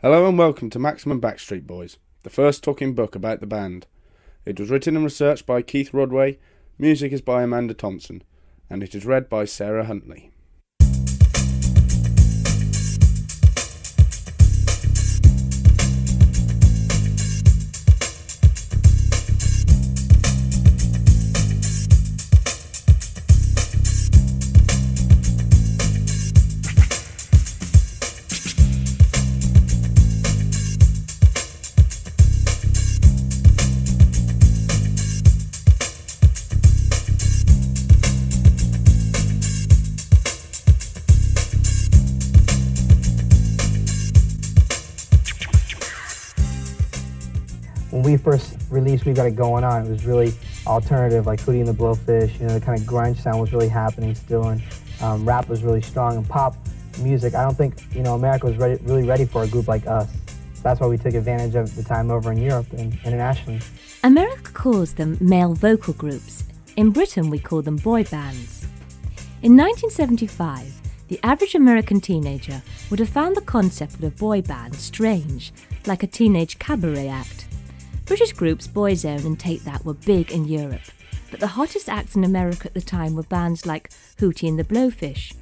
Hello and welcome to Maximum Backstreet Boys, the first talking book about the band. It was written and researched by Keith Rodway, music is by Amanda Thompson, and it is read by Sarah Huntley. When we first released We Got It Going On, it was really alternative, like Hootie and the Blowfish. You know, the kind of grunge sound was really happening still, and rap was really strong. And pop music, I don't think, America was really ready for a group like us. That's why we took advantage of the time over in Europe and internationally. America calls them male vocal groups. In Britain, we call them boy bands. In 1975, the average American teenager would have found the concept of a boy band strange, like a teenage cabaret act. British groups Boyzone and Take That were big in Europe, but the hottest acts in America at the time were bands like Hootie and the Blowfish,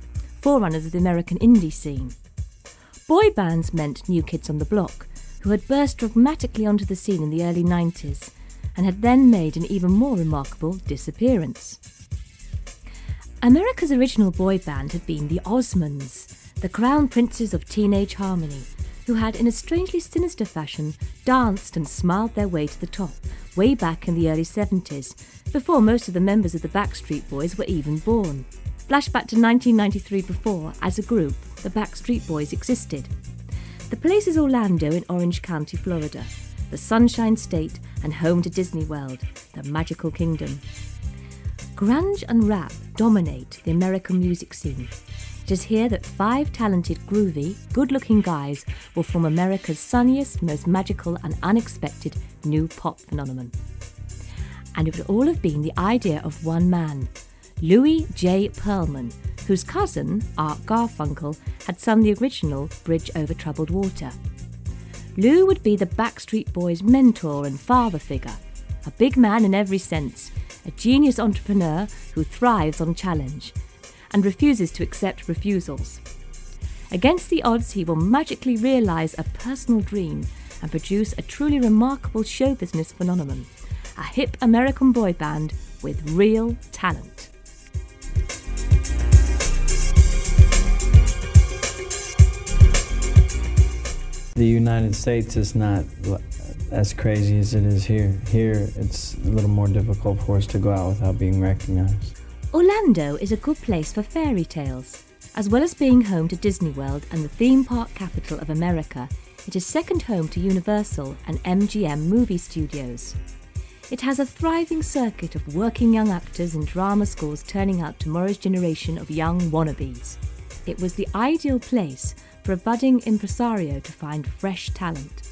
forerunners of the American indie scene. Boy bands meant New Kids on the Block, who had burst dramatically onto the scene in the early 90s and had then made an even more remarkable disappearance. America's original boy band had been the Osmonds, the crown princes of teenage harmony, who had, in a strangely sinister fashion, danced and smiled their way to the top, way back in the early 70s, before most of the members of the Backstreet Boys were even born. Flashback to 1993 before, as a group, the Backstreet Boys existed. The place is Orlando in Orange County, Florida, the Sunshine State and home to Disney World, the magical kingdom. Grunge and rap dominate the American music scene. It is here that 5 talented, groovy, good-looking guys will form America's sunniest, most magical and unexpected new pop phenomenon. And it would all have been the idea of one man, Louis J. Pearlman, whose cousin, Art Garfunkel, had sung the original Bridge Over Troubled Water. Lou would be the Backstreet Boys' mentor and father figure, a big man in every sense, a genius entrepreneur who thrives on challenge and refuses to accept refusals. Against the odds, he will magically realise a personal dream and produce a truly remarkable show business phenomenon, a hip American boy band with real talent. The United States is not as crazy as it is here. Here, it's a little more difficult for us to go out without being recognized. Orlando is a good place for fairy tales. As well as being home to Disney World and the theme park capital of America, it is second home to Universal and MGM movie studios. It has a thriving circuit of working young actors and drama schools turning out tomorrow's generation of young wannabes. It was the ideal place for a budding impresario to find fresh talent.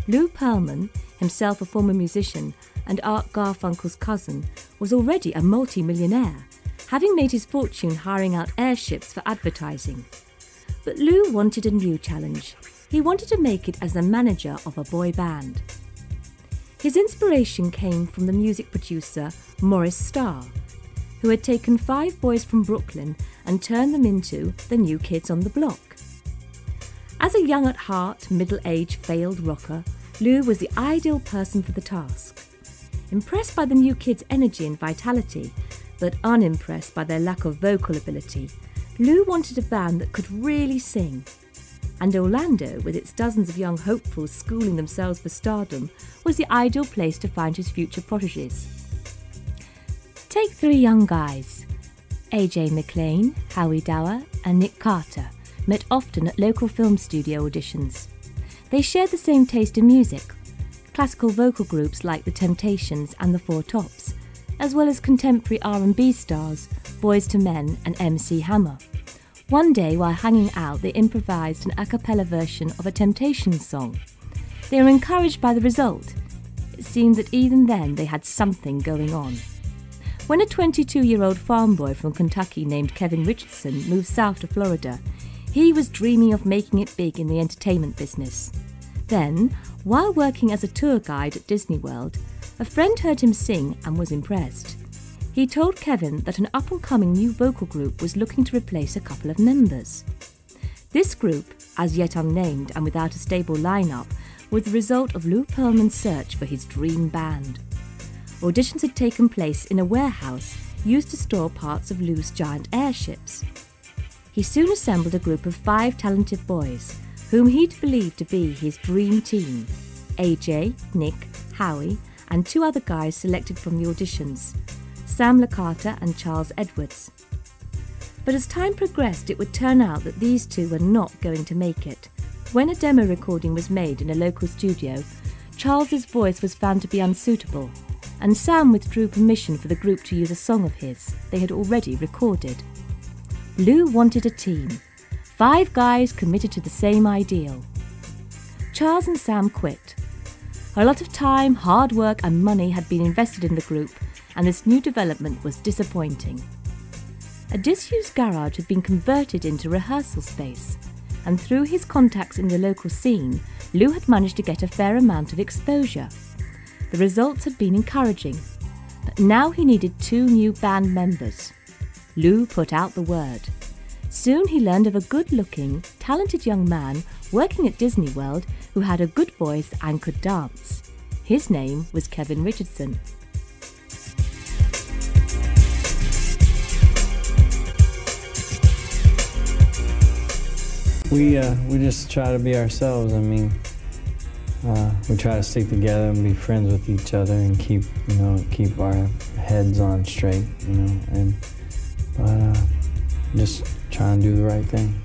Lou Pearlman, himself a former musician and Art Garfunkel's cousin, was already a multi-millionaire, having made his fortune hiring out airships for advertising. But Lou wanted a new challenge. He wanted to make it as the manager of a boy band. His inspiration came from the music producer Maurice Starr, who had taken 5 boys from Brooklyn and turned them into the New Kids on the Block. As a young at heart, middle-aged, failed rocker, Lou was the ideal person for the task. Impressed by the New Kids' energy and vitality, but unimpressed by their lack of vocal ability, Lou wanted a band that could really sing. And Orlando, with its dozens of young hopefuls schooling themselves for stardom, was the ideal place to find his future protégés. Take 3 young guys. AJ McLean, Howie Dower and Nick Carter met often at local film studio auditions. They shared the same taste in music, classical vocal groups like The Temptations and The Four Tops, as well as contemporary R&B stars, Boyz II Men and MC Hammer. One day, while hanging out, they improvised an a cappella version of a Temptations song. They were encouraged by the result. It seemed that even then they had something going on. When a 22-year-old farm boy from Kentucky named Kevin Richardson moved south to Florida, He was dreaming of making it big in the entertainment business. Then, while working as a tour guide at Disney World, a friend heard him sing and was impressed. He told Kevin that an up-and-coming new vocal group was looking to replace a couple of members. This group, as yet unnamed and without a stable lineup, was the result of Lou Pearlman's search for his dream band. Auditions had taken place in a warehouse used to store parts of Lou's giant airships. He soon assembled a group of 5 talented boys, whom he'd believed to be his dream team: AJ, Nick, Howie, and 2 other guys selected from the auditions, Sam Licata and Charles Edwards. But as time progressed, it would turn out that these 2 were not going to make it. When a demo recording was made in a local studio, Charles's voice was found to be unsuitable, and Sam withdrew permission for the group to use a song of his they had already recorded. Lou wanted a team, 5 guys committed to the same ideal. Charles and Sam quit. A lot of time, hard work and money had been invested in the group, and this new development was disappointing. A disused garage had been converted into rehearsal space, and through his contacts in the local scene, Lou had managed to get a fair amount of exposure. The results had been encouraging, but now he needed 2 new band members. Lou put out the word. Soon he learned of a good-looking, talented young man working at Disney World who had a good voice and could dance. His name was Kevin Richardson. We just try to be ourselves. I mean, we try to stick together and be friends with each other and keep our heads on straight, but just try and do the right thing.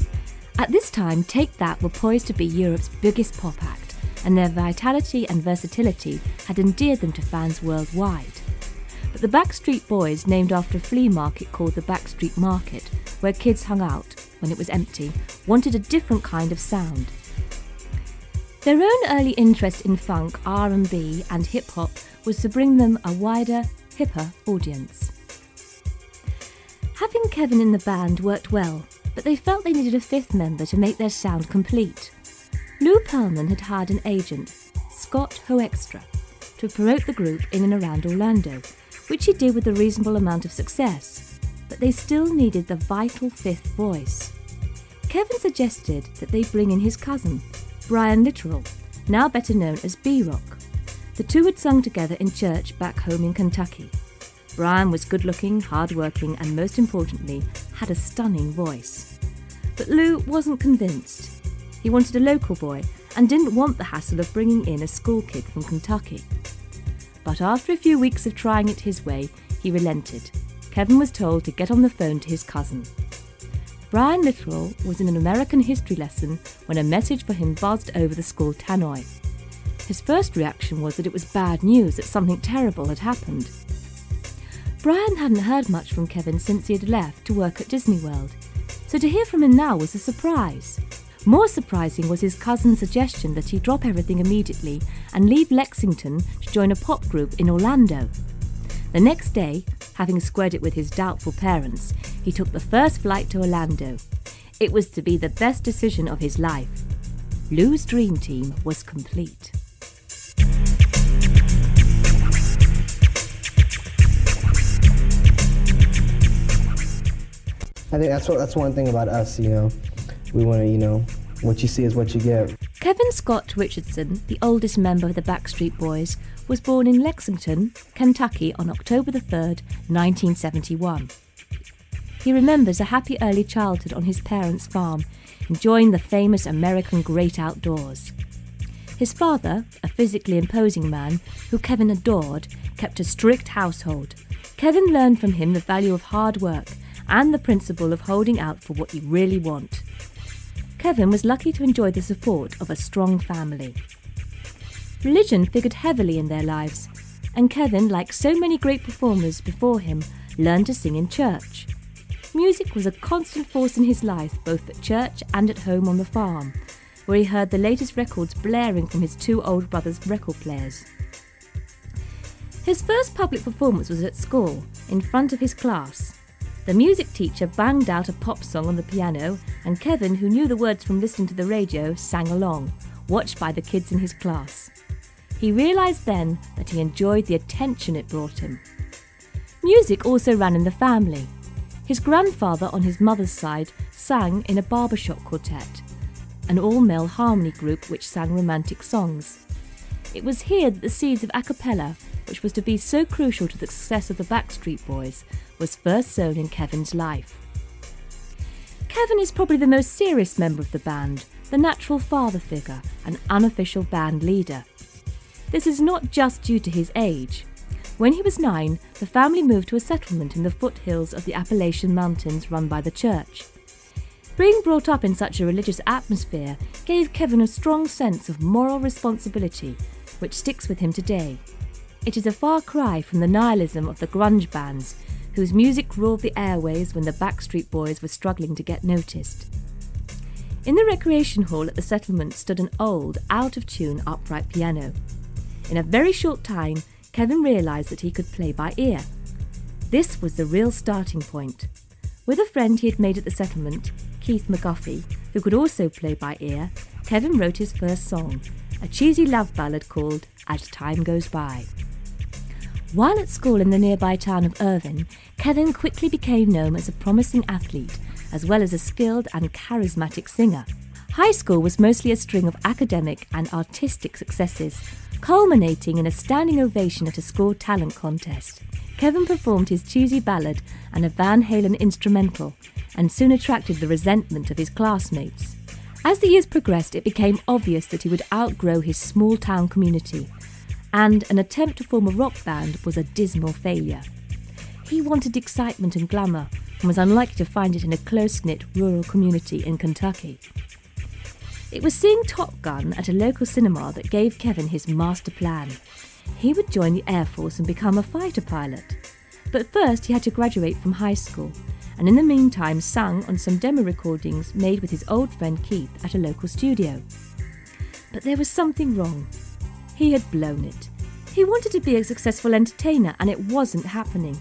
At this time, Take That were poised to be Europe's biggest pop act, and their vitality and versatility had endeared them to fans worldwide. But the Backstreet Boys, named after a flea market called the Backstreet Market, where kids hung out when it was empty, wanted a different kind of sound. Their own early interest in funk, R&B and hip-hop was to bring them a wider, hipper audience. Having Kevin in the band worked well, but they felt they needed a 5th member to make their sound complete. Lou Pearlman had hired an agent, Scott Hoekstra, to promote the group in and around Orlando, which he did with a reasonable amount of success, but they still needed the vital 5th voice. Kevin suggested that they bring in his cousin, Brian Littrell, now better known as B-Rock. The 2 had sung together in church back home in Kentucky. Brian was good-looking, hard-working, and most importantly, had a stunning voice. But Lou wasn't convinced. He wanted a local boy and didn't want the hassle of bringing in a school kid from Kentucky. But after a few weeks of trying it his way, he relented. Kevin was told to get on the phone to his cousin. Brian Littrell was in an American history lesson when a message for him buzzed over the school tannoy. His first reaction was that it was bad news, that something terrible had happened. Brian hadn't heard much from Kevin since he had left to work at Disney World, so to hear from him now was a surprise. More surprising was his cousin's suggestion that he drop everything immediately and leave Lexington to join a pop group in Orlando. The next day, having squared it with his doubtful parents, he took the first flight to Orlando. It was to be the best decision of his life. Lou's dream team was complete. I think that's one thing about us, we want to, what you see is what you get. Kevin Scott Richardson, the oldest member of the Backstreet Boys, was born in Lexington, Kentucky on October 3rd, 1971. He remembers a happy early childhood on his parents' farm, enjoying the famous American great outdoors. His father, a physically imposing man who Kevin adored, kept a strict household. Kevin learned from him the value of hard work and the principle of holding out for what you really want. Kevin was lucky to enjoy the support of a strong family. Religion figured heavily in their lives, and Kevin, like so many great performers before him, learned to sing in church. Music was a constant force in his life, both at church and at home on the farm, where he heard the latest records blaring from his 2 older brothers' record players. His first public performance was at school, in front of his class. The music teacher banged out a pop song on the piano, and Kevin, who knew the words from listening to the radio, sang along, watched by the kids in his class. He realised then that he enjoyed the attention it brought him. Music also ran in the family. His grandfather on his mother's side sang in a barbershop quartet, an all-male harmony group which sang romantic songs. It was here that the seeds of a cappella, which was to be so crucial to the success of the Backstreet Boys, was first sown in Kevin's life. Kevin is probably the most serious member of the band, the natural father figure, an unofficial band leader. This is not just due to his age. When he was 9, the family moved to a settlement in the foothills of the Appalachian Mountains run by the church. Being brought up in such a religious atmosphere gave Kevin a strong sense of moral responsibility, which sticks with him today. It is a far cry from the nihilism of the grunge bands, whose music ruled the airways when the Backstreet Boys were struggling to get noticed. In the recreation hall at the settlement stood an old, out-of-tune upright piano. In a very short time, Kevin realised that he could play by ear. This was the real starting point. With a friend he had made at the settlement, Keith McGuffey, who could also play by ear, Kevin wrote his first song, a cheesy love ballad called As Time Goes By. While at school in the nearby town of Irvine, Kevin quickly became known as a promising athlete, as well as a skilled and charismatic singer. High school was mostly a string of academic and artistic successes, culminating in a standing ovation at a school talent contest. Kevin performed his cheesy ballad and a Van Halen instrumental, and soon attracted the resentment of his classmates. As the years progressed, it became obvious that he would outgrow his small-town community, and an attempt to form a rock band was a dismal failure. He wanted excitement and glamour, and was unlikely to find it in a close-knit rural community in Kentucky. It was seeing Top Gun at a local cinema that gave Kevin his master plan. He would join the Air Force and become a fighter pilot. But first he had to graduate from high school, and in the meantime sung on some demo recordings made with his old friend Keith at a local studio. But there was something wrong. He had blown it. He wanted to be a successful entertainer, and it wasn't happening.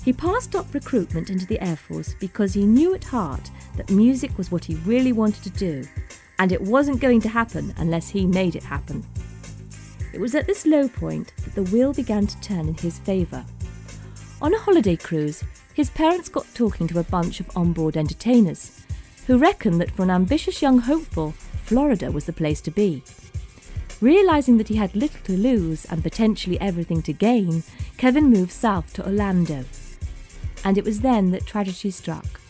He passed up recruitment into the Air Force because he knew at heart that music was what he really wanted to do, and it wasn't going to happen unless he made it happen. It was at this low point that the wheel began to turn in his favour. On a holiday cruise, his parents got talking to a bunch of onboard entertainers, who reckoned that for an ambitious young hopeful, Florida was the place to be. Realising that he had little to lose and potentially everything to gain, Kevin moved south to Orlando. And it was then that tragedy struck.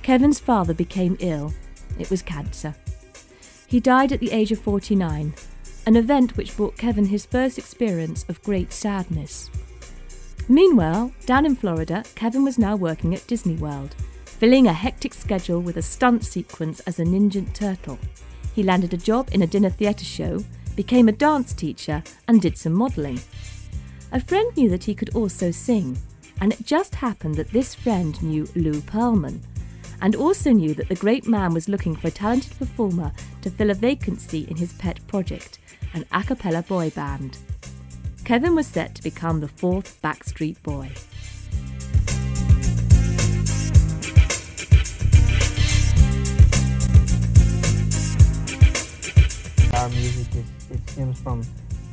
Kevin's father became ill. It was cancer. He died at the age of 49, an event which brought Kevin his first experience of great sadness. Meanwhile, down in Florida, Kevin was now working at Disney World, filling a hectic schedule with a stunt sequence as a ninja turtle. He landed a job in a dinner theatre show, became a dance teacher, and did some modelling. A friend knew that he could also sing, and it just happened that this friend knew Lou Pearlman, and also knew that the great man was looking for a talented performer to fill a vacancy in his pet project, an a cappella boy band. Kevin was set to become the fourth Backstreet Boy. Our music it stems from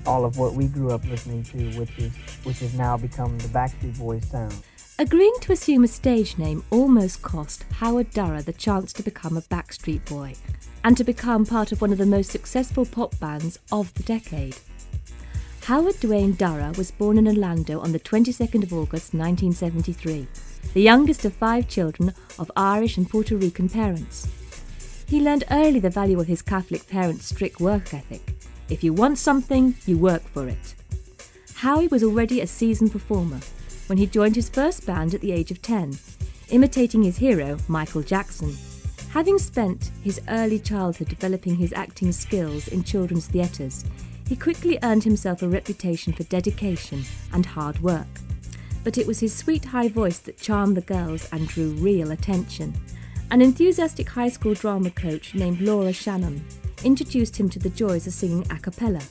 all of what we grew up listening to, which has now become the Backstreet Boys sound. Agreeing to assume a stage name almost cost Howard Durrer the chance to become a Backstreet Boy and to become part of one of the most successful pop bands of the decade. Howard Dwayne Durrer was born in Orlando on the 22nd of August 1973, the youngest of 5 children of Irish and Puerto Rican parents. He learned early the value of his Catholic parents' strict work ethic. If you want something, you work for it. Howie was already a seasoned performer when he joined his first band at the age of 10, imitating his hero, Michael Jackson. Having spent his early childhood developing his acting skills in children's theatres, he quickly earned himself a reputation for dedication and hard work. But it was his sweet high voice that charmed the girls and drew real attention. An enthusiastic high school drama coach named Laura Shannon introduced him to the joys of singing a cappella,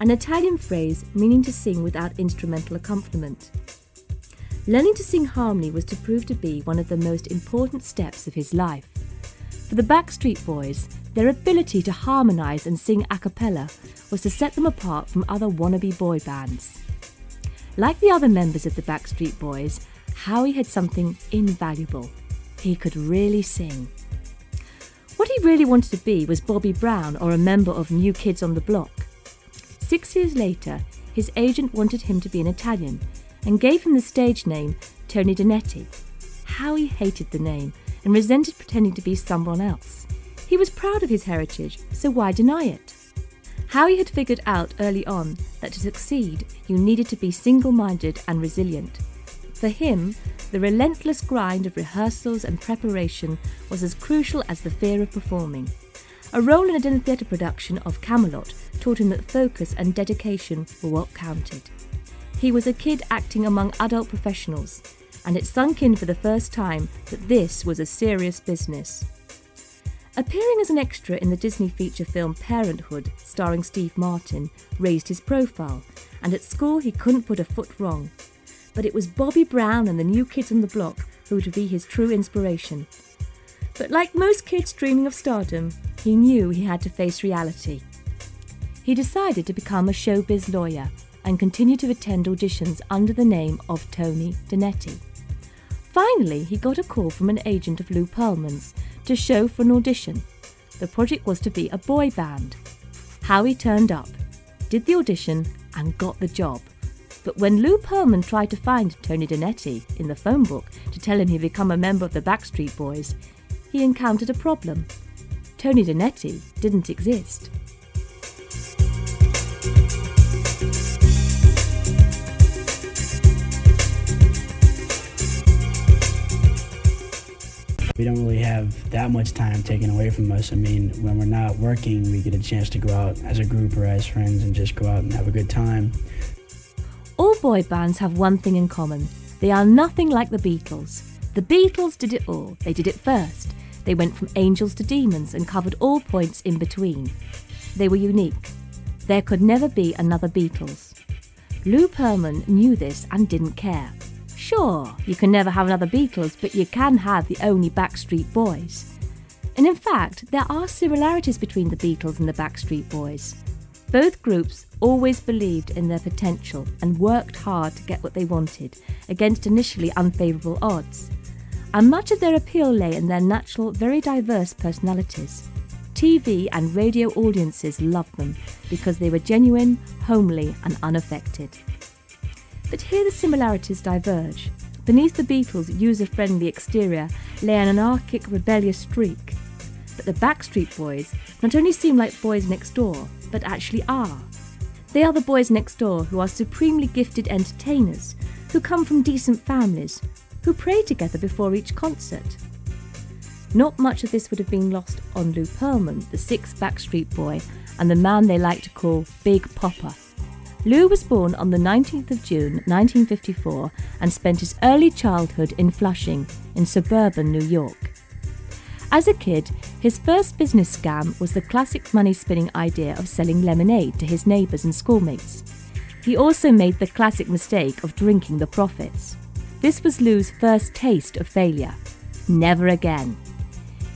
an Italian phrase meaning to sing without instrumental accompaniment. Learning to sing harmony was to prove to be one of the most important steps of his life. For the Backstreet Boys, their ability to harmonise and sing a cappella was to set them apart from other wannabe boy bands. Like the other members of the Backstreet Boys, Howie had something invaluable. He could really sing. What he really wanted to be was Bobby Brown or a member of New Kids on the Block. 6 years later, his agent wanted him to be an Italian and gave him the stage name Tony Donetti. Howie hated the name and resented pretending to be someone else. He was proud of his heritage, so why deny it? Howie had figured out early on that to succeed, you needed to be single-minded and resilient. For him, the relentless grind of rehearsals and preparation was as crucial as the fear of performing. A role in a dinner theatre production of Camelot taught him that focus and dedication were what counted. He was a kid acting among adult professionals, and it sunk in for the first time that this was a serious business. Appearing as an extra in the Disney feature film Parenthood, starring Steve Martin, raised his profile, and at school he couldn't put a foot wrong. But it was Bobby Brown and the New Kids on the Block who would be his true inspiration. But like most kids dreaming of stardom, he knew he had to face reality. He decided to become a showbiz lawyer and continue to attend auditions under the name of Tony Donetti. Finally, he got a call from an agent of Lou Pearlman's to show for an audition. The project was to be a boy band. Howie turned up, did the audition and got the job. But when Lou Pearlman tried to find Tony Donetti in the phone book to tell him he'd become a member of the Backstreet Boys, he encountered a problem. Tony Donetti didn't exist. We don't really have that much time taken away from us. I mean, when we're not working, we get a chance to go out as a group or as friends and just go out and have a good time. All boy bands have one thing in common. They are nothing like the Beatles. The Beatles did it all. They did it first. They went from angels to demons and covered all points in between. They were unique. There could never be another Beatles. Lou Pearlman knew this and didn't care. Sure, you can never have another Beatles, but you can have the only Backstreet Boys. And in fact, there are similarities between the Beatles and the Backstreet Boys. Both groups always believed in their potential and worked hard to get what they wanted, against initially unfavourable odds. And much of their appeal lay in their natural, very diverse personalities. TV and radio audiences loved them because they were genuine, homely and unaffected. But here the similarities diverge. Beneath the Beatles' user-friendly exterior lay an anarchic, rebellious streak. But the Backstreet Boys not only seem like boys next door, but actually are. They are the boys next door who are supremely gifted entertainers, who come from decent families, who pray together before each concert. Not much of this would have been lost on Lou Pearlman, the sixth Backstreet Boy, and the man they like to call Big Poppa. Lou was born on the 19th of June 1954 and spent his early childhood in Flushing, in suburban New York. As a kid, his first business scam was the classic money-spinning idea of selling lemonade to his neighbours and schoolmates. He also made the classic mistake of drinking the profits. This was Lou's first taste of failure. Never again.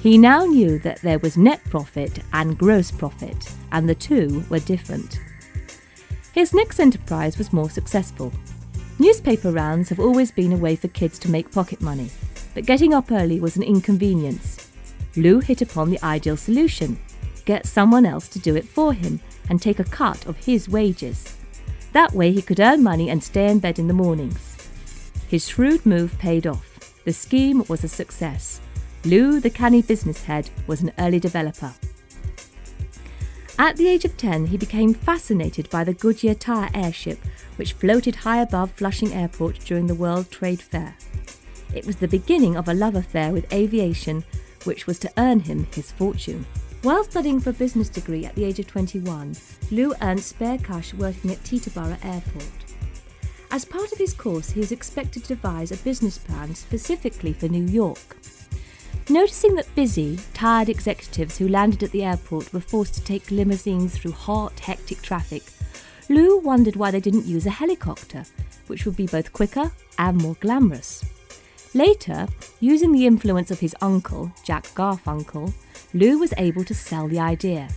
He now knew that there was net profit and gross profit, and the two were different. His next enterprise was more successful. Newspaper rounds have always been a way for kids to make pocket money, but getting up early was an inconvenience. Lou hit upon the ideal solution: get someone else to do it for him and take a cut of his wages. That way he could earn money and stay in bed in the mornings. His shrewd move paid off. The scheme was a success. Lou, the canny business head, was an early developer. At the age of 10, he became fascinated by the Goodyear Tire airship, which floated high above Flushing Airport during the World Trade Fair. It was the beginning of a love affair with aviation, which was to earn him his fortune. While studying for a business degree at the age of 21, Lou earned spare cash working at Teterboro Airport. As part of his course, he was expected to devise a business plan specifically for New York. Noticing that busy, tired executives who landed at the airport were forced to take limousines through hot, hectic traffic, Lou wondered why they didn't use a helicopter. which would be both quicker and more glamorous. Later, using the influence of his uncle, Jack Garfunkel, Lou was able to sell the idea.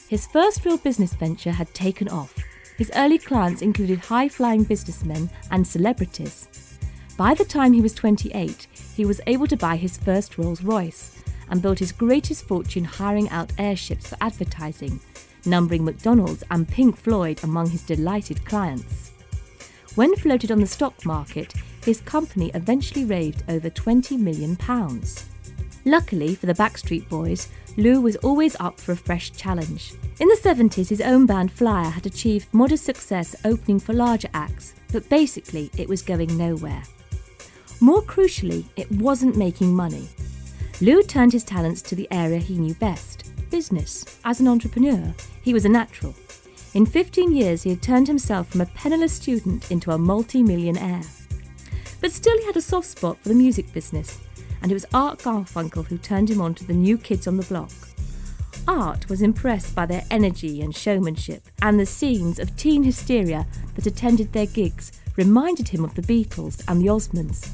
His first real business venture had taken off. His early clients included high-flying businessmen and celebrities. By the time he was 28, he was able to buy his first Rolls-Royce and built his greatest fortune hiring out airships for advertising, numbering McDonald's and Pink Floyd among his delighted clients. When floated on the stock market, his company eventually raised over £20 million. Luckily for the Backstreet Boys, Lou was always up for a fresh challenge. In the 70s, his own band Flyer had achieved modest success opening for larger acts, but basically it was going nowhere. More crucially, it wasn't making money. Lou turned his talents to the area he knew best, business. As an entrepreneur, he was a natural. In 15 years, he had turned himself from a penniless student into a multi-millionaire. But still he had a soft spot for the music business, and it was Art Garfunkel who turned him on to the new kids on the block. Art was impressed by their energy and showmanship, and the scenes of teen hysteria that attended their gigs reminded him of the Beatles and the Osmonds.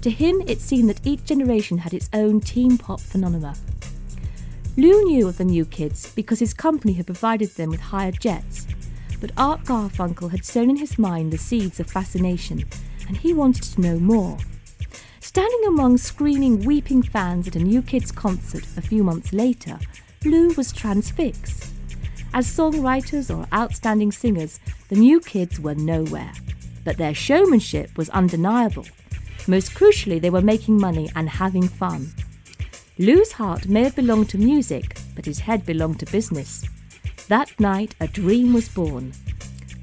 To him, it seemed that each generation had its own teen pop phenomena. Lou knew of the new kids because his company had provided them with hired jets, but Art Garfunkel had sown in his mind the seeds of fascination, and he wanted to know more. Standing among screaming, weeping fans at a New Kids concert a few months later, Lou was transfixed. As songwriters or outstanding singers, the New Kids were nowhere. But their showmanship was undeniable. Most crucially, they were making money and having fun. Lou's heart may have belonged to music, but his head belonged to business. That night, a dream was born.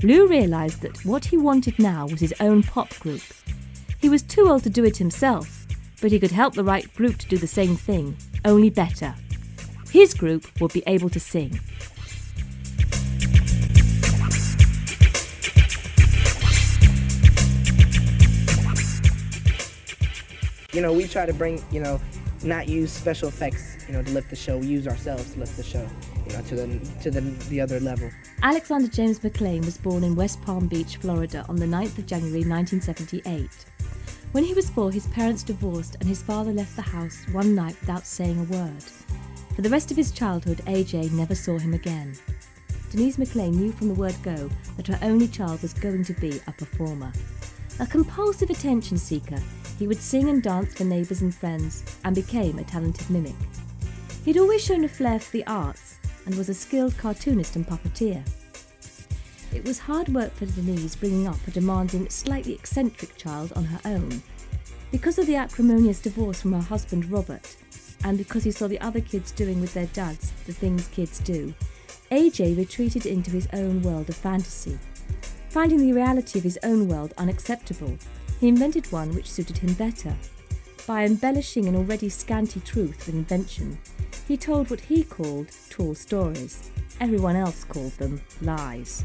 Lou realised that what he wanted now was his own pop group. He was too old to do it himself, but he could help the right group to do the same thing, only better. His group would be able to sing. We try to bring, not use special effects, to lift the show. We use ourselves to lift the show, to the other level. Alexander James McLean was born in West Palm Beach, Florida on the 9th of January 1978. When he was 4, his parents divorced and his father left the house one night without saying a word. For the rest of his childhood, AJ never saw him again. Denise McLean knew from the word go that her only child was going to be a performer. A compulsive attention seeker, he would sing and dance for neighbours and friends and became a talented mimic. He'd always shown a flair for the arts and was a skilled cartoonist and puppeteer. It was hard work for Denise bringing up a demanding, slightly eccentric child on her own. Because of the acrimonious divorce from her husband Robert, and because he saw the other kids doing with their dads the things kids do, AJ retreated into his own world of fantasy. Finding the reality of his own world unacceptable, he invented one which suited him better. By embellishing an already scanty truth with invention, he told what he called tall stories. Everyone else called them lies.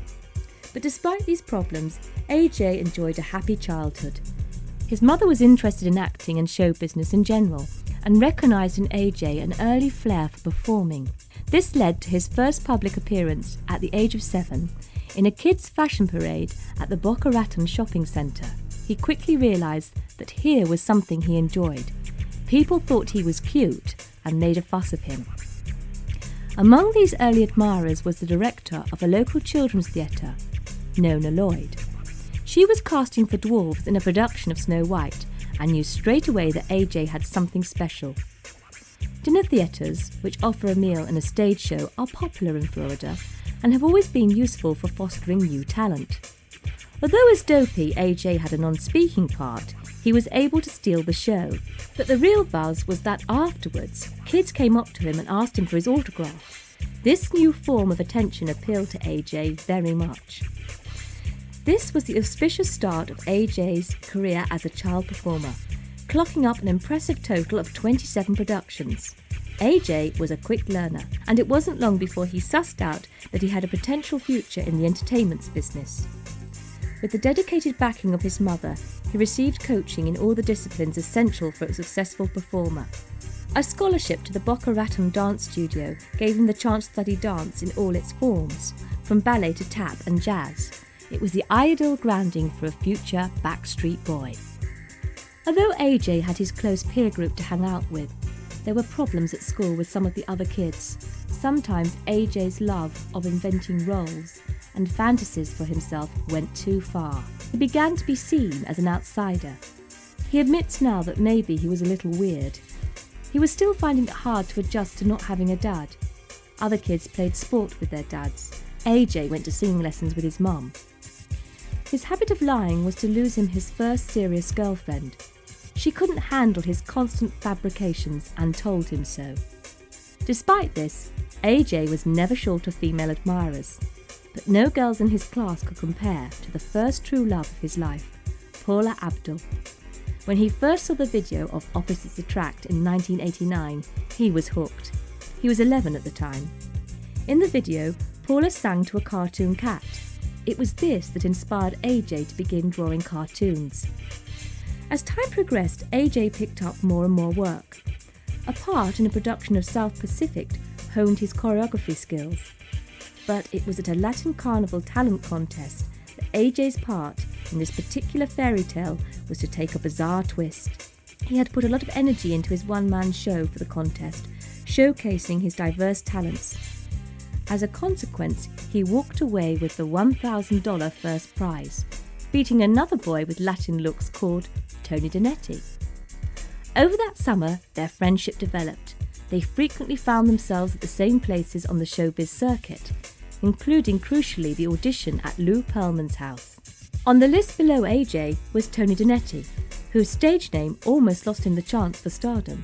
But despite these problems, AJ enjoyed a happy childhood. His mother was interested in acting and show business in general, and recognised in AJ an early flair for performing. This led to his first public appearance at the age of 7 in a kids' fashion parade at the Boca Raton shopping centre. He quickly realised that here was something he enjoyed. People thought he was cute and made a fuss of him. Among these early admirers was the director of a local children's theatre, Nona Lloyd. She was casting for dwarves in a production of Snow White and knew straight away that AJ had something special. Dinner theatres, which offer a meal and a stage show, are popular in Florida and have always been useful for fostering new talent. Although as dopey AJ had a non-speaking part, he was able to steal the show. But the real buzz was that afterwards, kids came up to him and asked him for his autograph. This new form of attention appealed to AJ very much. This was the auspicious start of AJ's career as a child performer, clocking up an impressive total of 27 productions. AJ was a quick learner, and it wasn't long before he sussed out that he had a potential future in the entertainment business. With the dedicated backing of his mother, he received coaching in all the disciplines essential for a successful performer. A scholarship to the Boca Raton Dance Studio gave him the chance to study dance in all its forms, from ballet to tap and jazz, It was the ideal grounding for a future Backstreet Boy. Although AJ had his close peer group to hang out with, there were problems at school with some of the other kids. Sometimes AJ's love of inventing roles and fantasies for himself went too far. He began to be seen as an outsider. He admits now that maybe he was a little weird. He was still finding it hard to adjust to not having a dad. Other kids played sport with their dads. AJ went to singing lessons with his mum. His habit of lying was to lose him his first serious girlfriend. She couldn't handle his constant fabrications and told him so. Despite this, AJ was never short of female admirers, but no girls in his class could compare to the first true love of his life, Paula Abdul. When he first saw the video of Opposites Attract in 1989, he was hooked. He was 11 at the time. In the video, Paula sang to a cartoon cat. It was this that inspired AJ to begin drawing cartoons. As time progressed, AJ picked up more and more work. A part in a production of South Pacific honed his choreography skills. But it was at a Latin Carnival talent contest that AJ's part in this particular fairy tale was to take a bizarre twist. He had put a lot of energy into his one-man show for the contest, showcasing his diverse talents. As a consequence, he walked away with the $1,000 first prize, beating another boy with Latin looks called Tony Donetti. Over that summer, their friendship developed. They frequently found themselves at the same places on the showbiz circuit, including crucially the audition at Lou Pearlman's house. On the list below AJ was Tony Donetti, whose stage name almost lost him the chance for stardom.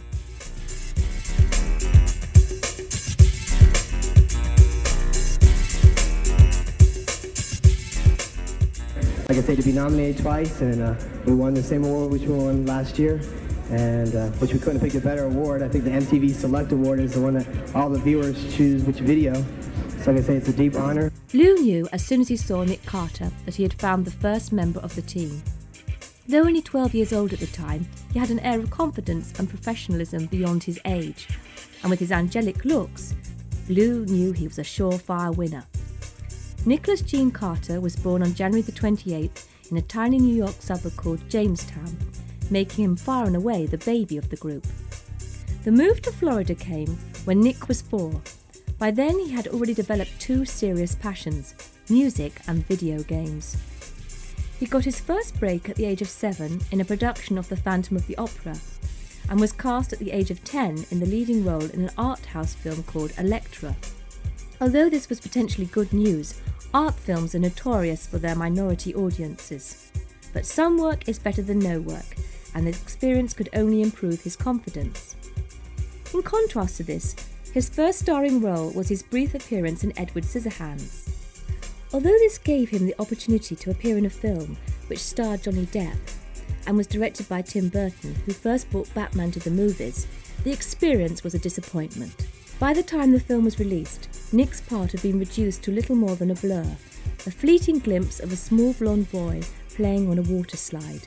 Like I say, to be nominated twice, and we won the same award which we won last year, and which we couldn't have picked a better award. I think the MTV Select Award is the one that all the viewers choose which video. So like I say, it's a deep honor. Lou knew as soon as he saw Nick Carter that he had found the first member of the team. Though only 12 years old at the time, he had an air of confidence and professionalism beyond his age, and with his angelic looks, Lou knew he was a surefire winner. Nicholas Gene Carter was born on January the 28th in a tiny New York suburb called Jamestown, making him far and away the baby of the group. The move to Florida came when Nick was 4. By then he had already developed 2 serious passions, music and video games. He got his first break at the age of 7 in a production of The Phantom of the Opera, and was cast at the age of 10 in the leading role in an art house film called Electra. Although this was potentially good news, art films are notorious for their minority audiences. But some work is better than no work, and the experience could only improve his confidence. In contrast to this, his first starring role was his brief appearance in Edward Scissorhands. Although this gave him the opportunity to appear in a film which starred Johnny Depp and was directed by Tim Burton, who first brought Batman to the movies, the experience was a disappointment. By the time the film was released, Nick's part had been reduced to little more than a blur, a fleeting glimpse of a small blonde boy playing on a water slide.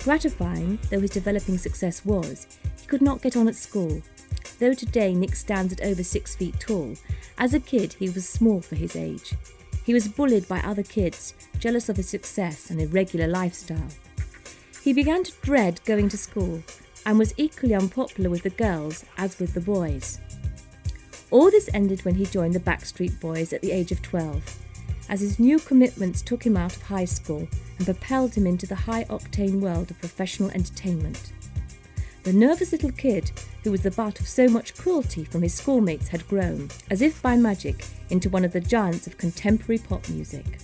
Gratifying though his developing success was, he could not get on at school. Though today Nick stands at over 6 feet tall, as a kid he was small for his age. He was bullied by other kids, jealous of his success and irregular lifestyle. He began to dread going to school and was equally unpopular with the girls as with the boys. All this ended when he joined the Backstreet Boys at the age of 12, as his new commitments took him out of high school and propelled him into the high-octane world of professional entertainment. The nervous little kid, who was the butt of so much cruelty from his schoolmates, had grown, as if by magic, into one of the giants of contemporary pop music.